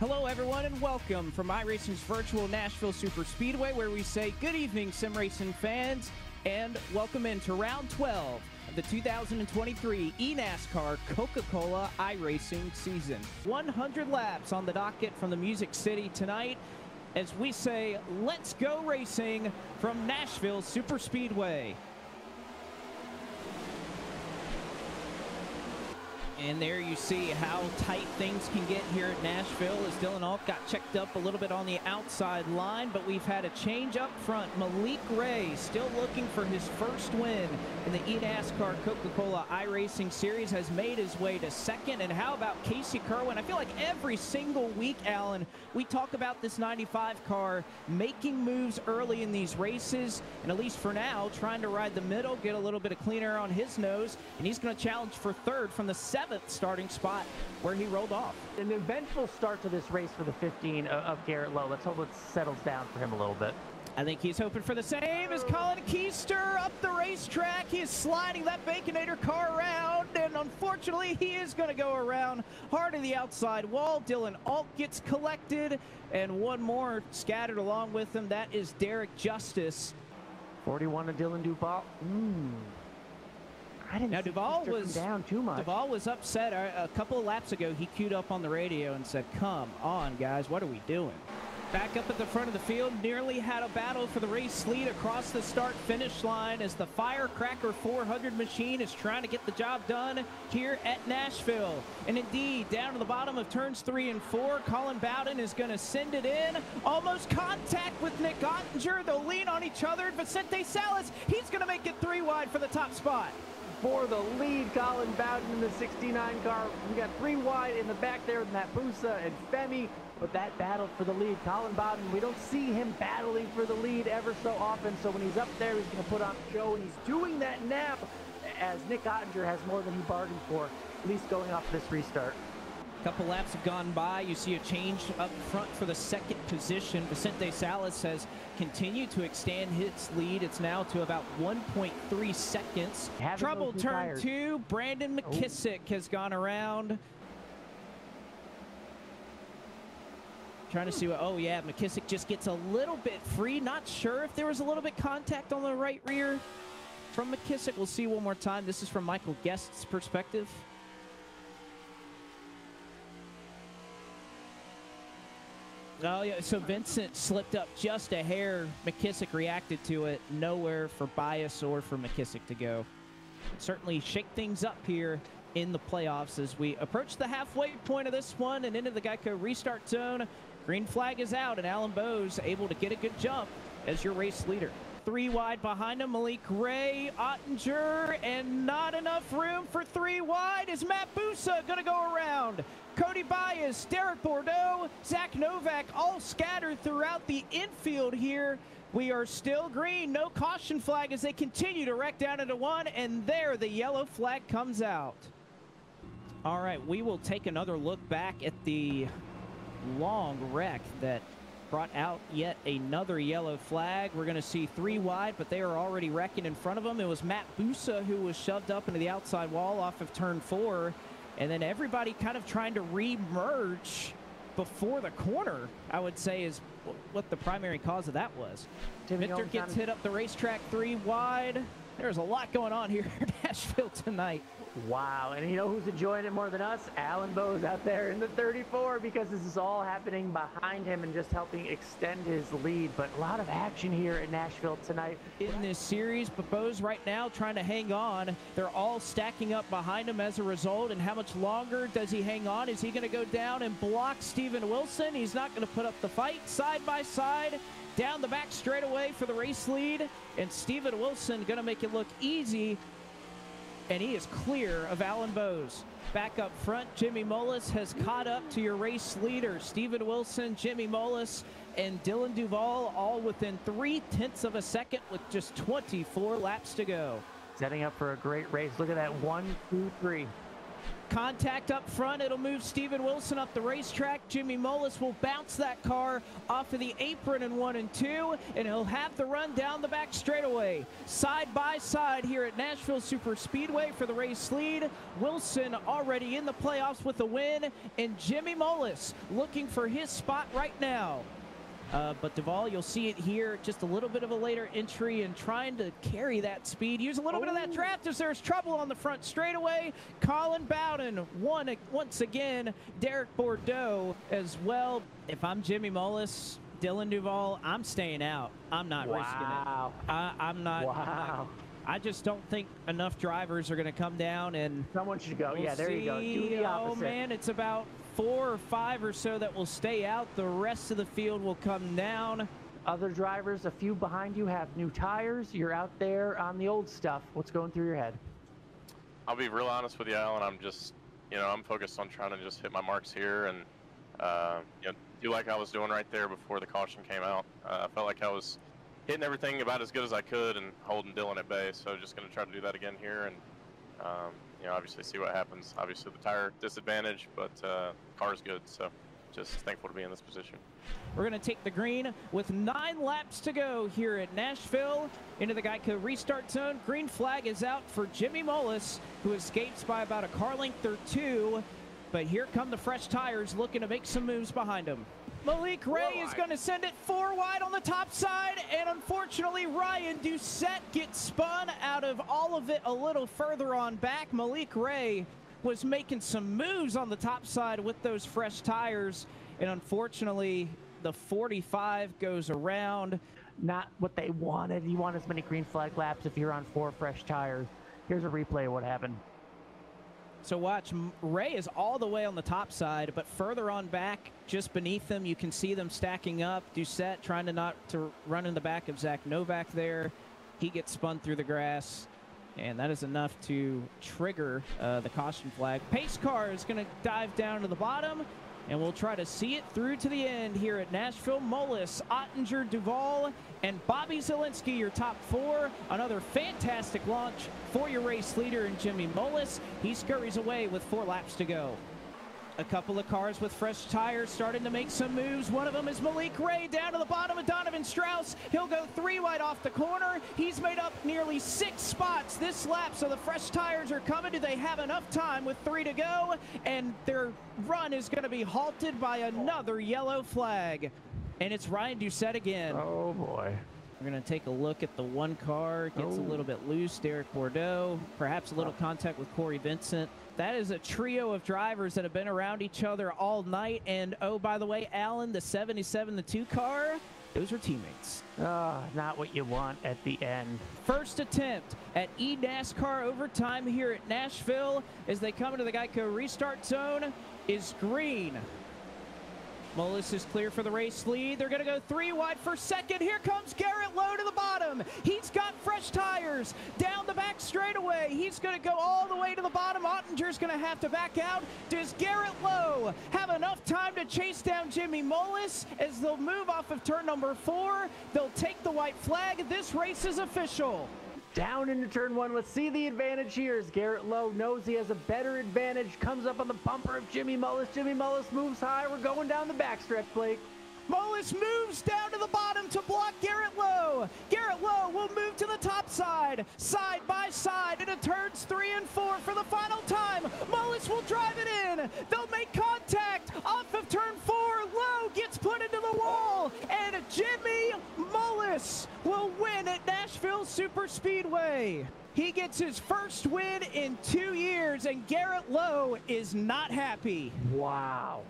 Hello, everyone, and welcome from iRacing's virtual Nashville Superspeedway, where we say good evening, sim racing fans, and welcome into round 12 of the 2023 eNASCAR Coca-Cola iRacing season. 100 laps on the docket from the Music City tonight, as we say, let's go racing from Nashville Superspeedway. And there you see how tight things can get here at Nashville as Dylan Alt got checked up a little bit on the outside line, but we've had a change up front. Malik Ray still looking for his first win in the eNASCAR Coca-Cola iRacing Series, has made his way to second. And how about Casey Kerwin? I feel like every single week, Alan, we talk about this 95 car making moves early in these races, and at least for now, trying to ride the middle, get a little bit of clean air on his nose, and he's going to challenge for third from the 7th starting spot where he rolled off. An eventful start to this race for the 15 of Garrett Lowe. Let's hope it settles down for him a little bit. I think he's hoping for the same as Colin Keister up the racetrack. He is sliding that Baconator car around, and unfortunately he is going to go around hard to the outside wall. Dylan Alt gets collected, and one more scattered along with him. That is Derek Justice. 41 to Dylan Duval. I didn't now, see Duval was down too much. Duval was upset a couple of laps ago. He queued up on the radio and said, "Come on, guys, what are we doing?" Back up at the front of the field, nearly had a battle for the race lead across the start-finish line as the Firecracker 400 machine is trying to get the job done here at Nashville. And indeed, down to the bottom of turns 3 and 4, Colin Bowden is going to send it in. Almost contact with Nick Ottinger. They'll lean on each other. Vicente Salas, he's going to make it 3 wide for the top spot. For the lead, Colin Bowden in the 69 car. We got 3 wide in the back there with Matt Busa and Femi. But that battle for the lead, Colin Bowden, we don't see him battling for the lead ever so often. So when he's up there, he's going to put on a show, and he's doing that now as Nick Ottinger has more than he bargained for, at least going off this restart. Couple laps have gone by. You see a change up front for the second position. Vicente Salas has continued to extend his lead. It's now to about 1.3 seconds. Trouble turn 2. Brandon McKissick has gone around. Trying to see what, oh yeah, McKissick just gets a little bit free. Not sure if there was a little bit contact on the right rear from McKissick. We'll see one more time. This is from Michael Guest's perspective. Oh, yeah, so Vincent slipped up just a hair. McKissick reacted to it. Nowhere for Bias or for McKissick to go. Certainly shake things up here in the playoffs as we approach the halfway point of this one and into the Geico restart zone. Green flag is out, and Alan Bowes able to get a good jump as your race leader. 3 wide behind him, Malik Ray, Ottinger, and not enough room for 3 wide. Is Matt Busa going to go around? Cody Bias, Derek Bordeaux, Zach Novak, all scattered throughout the infield here. We are still green, no caution flag as they continue to wreck down into 1, and there the yellow flag comes out. All right, we will take another look back at the long wreck that brought out yet another yellow flag. We're going to see 3 wide, but they are already wrecking in front of them. It was Matt Busa who was shoved up into the outside wall off of turn 4, and then everybody kind of trying to re-merge before the corner, I would say, is what the primary cause of that was. Victor gets hit up the racetrack 3 wide. There's a lot going on here in Nashville tonight. Wow, and you know who's enjoying it more than us? Alan Bowes out there in the 34, because this is all happening behind him and just helping extend his lead. But a lot of action here in Nashville tonight in this series, but Bowes right now trying to hang on. They're all stacking up behind him as a result, and how much longer does he hang on? Is he going to go down and block Steven Wilson? He's not going to put up the fight. Side by side, down the back straightaway for the race lead, and Steven Wilson going to make it look easy, and he is clear of Alan Bowes. Back up front, Jimmy Mullis has caught up to your race leader. Steven Wilson, Jimmy Mullis, and Dylan Duval all within 0.3 of a second with just 24 laps to go. Setting up for a great race. Look at that 1, 2, 3. Contact up front. It'll move Steven Wilson up the racetrack. Jimmy Mullis will bounce that car off of the apron in 1 and 2, and he'll have the run down the back straightaway. Side by side here at Nashville Super Speedway for the race lead. Wilson already in the playoffs with a win, and Jimmy Mullis looking for his spot right now. But Duvall, you'll see it here, just a little bit of a later entry and trying to carry that speed. Use a little bit of that draft as there's trouble on the front straightaway. Colin Bowden won once again. Derek Bordeaux as well. If I'm Jimmy Mullis, Dylan Duvall, I'm staying out. I'm not risking it. I'm not. Wow. I just don't think enough drivers are going to come down and... Someone should go. Yeah, there you go. Do the opposite. Oh, man, it's about 4 or 5 or so that will stay out. The rest of the field will come down. Other drivers, a few behind you, have new tires. You're out there on the old stuff. What's going through your head? I'll be real honest with you, Alan. I'm just, I'm focused on trying to just hit my marks here and, do like I was doing right there before the caution came out. I felt like I was hitting everything about as good as I could and holding Dylan at bay. So just going to try to do that again here and, obviously see what happens. Obviously the tire disadvantage, but car's good. So just thankful to be in this position. We're going to take the green with 9 laps to go here at Nashville into the Geico restart zone. Green flag is out for Jimmy Mullis, who escapes by about a car length or 2. But here come the fresh tires looking to make some moves behind him. Malik Ray is going to send it 4 wide on the top side, and unfortunately Ryan Doucette gets spun out of all of it a little further on back. Malik Ray was making some moves on the top side with those fresh tires, and unfortunately the 45 goes around. Not what they wanted. You want as many green flag laps if you're on 4 fresh tires. Here's a replay of what happened. So watch, Ray is all the way on the top side, but further on back, just beneath them, you can see them stacking up. Doucette trying to not to run in the back of Zach Novak there. He gets spun through the grass, and that is enough to trigger the caution flag. Pace car is going to dive down to the bottom, and we'll try to see it through to the end here at Nashville. Mullis, Ottinger, Duvall, and Bobby Zielinski, your top 4. Another fantastic launch for your race leader in Jimmy Mullis. He scurries away with 4 laps to go. A couple of cars with fresh tires starting to make some moves. One of them is Malik Ray down to the bottom of Donovan Strauss. He'll go 3 wide off the corner. He's made up nearly 6 spots this lap, so the fresh tires are coming. Do they have enough time with 3 to go? And their run is going to be halted by another yellow flag. And it's Ryan Doucette again. Oh, boy. We're going to take a look at the one car. Gets a little bit loose. Derek Bordeaux. Perhaps a little contact with Corey Vincent. That is a trio of drivers that have been around each other all night. And, oh, by the way, Alan, the 77, the 2 car, those were teammates. Not what you want at the end. First attempt at eNASCAR overtime here at Nashville as they come into the Geico restart zone is green. Mullis is clear for the race lead. They're going to go 3 wide for second. Here comes Garrett Lowe to the bottom. He's got fresh tires down the back straightaway. He's going to go all the way to the bottom. Ottinger's going to have to back out. Does Garrett Lowe have enough time to chase down Jimmy Mullis as they'll move off of turn number 4? They'll take the white flag. This race is official. Down into turn 1. Let's see the advantage here as Garrett Lowe knows he has a better advantage. Comes up on the bumper of Jimmy Mullis. Jimmy Mullis moves high. We're going down the backstretch, Blake. Mullis moves down to the bottom to block Garrett Lowe. Garrett Lowe will move to the top side, side by side, into turns 3 and 4 for the final time. Mullis will drive it in. They'll make contact off of turn 4. Lowe gets put into the wall, and Jimmy Mullis will win at Nashville Super Speedway. He gets his first win in 2 years, and Garrett Lowe is not happy. Wow.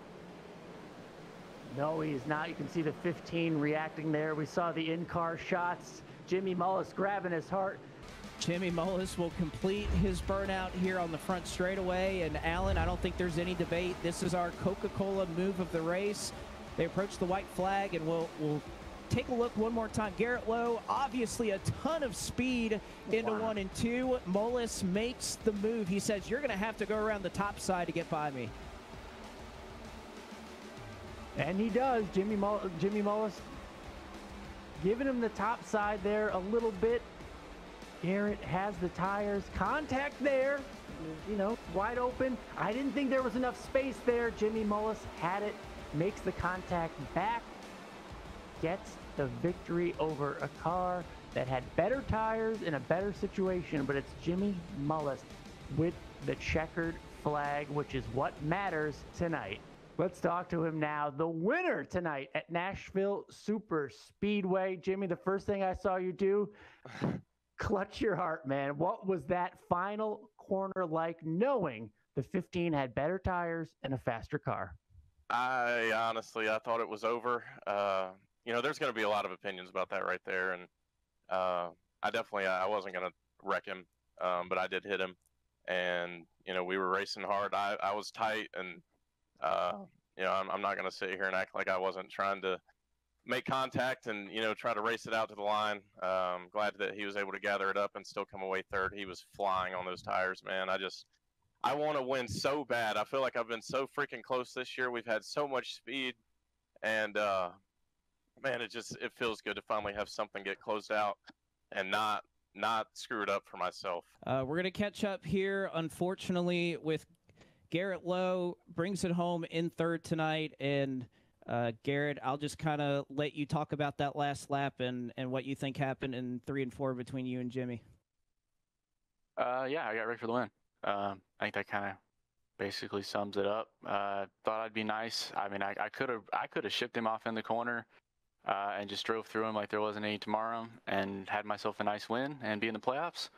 No, he's not. You can see the 15 reacting there. We saw the in-car shots. Jimmy Mullis grabbing his heart. Jimmy Mullis will complete his burnout here on the front straightaway. And Alan, I don't think there's any debate. This is our Coca-Cola move of the race. They approach the white flag, and we'll take a look one more time. Garrett Lowe, obviously a ton of speed into 1 and 2. Mullis makes the move. He says, you're going to have to go around the top side to get by me. And he does. Jimmy Mullis giving him the top side there a little bit. Garrett has the tires. Contact there. is, you know, wide open. I didn't think there was enough space there. Jimmy Mullis had it, makes the contact back, gets the victory over a car that had better tires in a better situation, but it's Jimmy Mullis with the checkered flag, which is what matters tonight. Let's talk to him now. The winner tonight at Nashville Super Speedway. Jimmy, the first thing I saw you do, clutch your heart, man. What was that final corner like, knowing the 15 had better tires and a faster car? I thought it was over. You know, there's going to be a lot of opinions about that right there, and I wasn't going to wreck him, but I did hit him, and you know, we were racing hard. I was tight, and you know, I'm not going to sit here and act like I wasn't trying to make contact and, you know, try to race it out to the line. Glad that he was able to gather it up and still come away third. He was flying on those tires, man. I want to win so bad. I feel like I've been so freaking close this year. We've had so much speed, and man, it feels good to finally have something get closed out and not screw it up for myself. We're gonna catch up here, unfortunately, with Garrett Lowe. Brings it home in third tonight, and Garrett, I'll just kind of let you talk about that last lap and what you think happened in 3 and 4 between you and Jimmy. Yeah, I got ready for the win. I think that kind of basically sums it up. Thought I'd be nice. I mean, I could have shipped him off in the corner and just drove through him like there wasn't any tomorrow and had myself a nice win and be in the playoffs.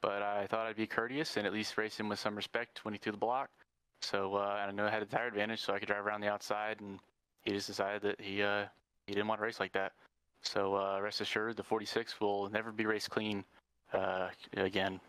But I thought I'd be courteous and at least race him with some respect when he threw the block. So and I knew I had a tire advantage, so I could drive around the outside, and he just decided that he didn't want to race like that. So rest assured, the 46 will never be raced clean again.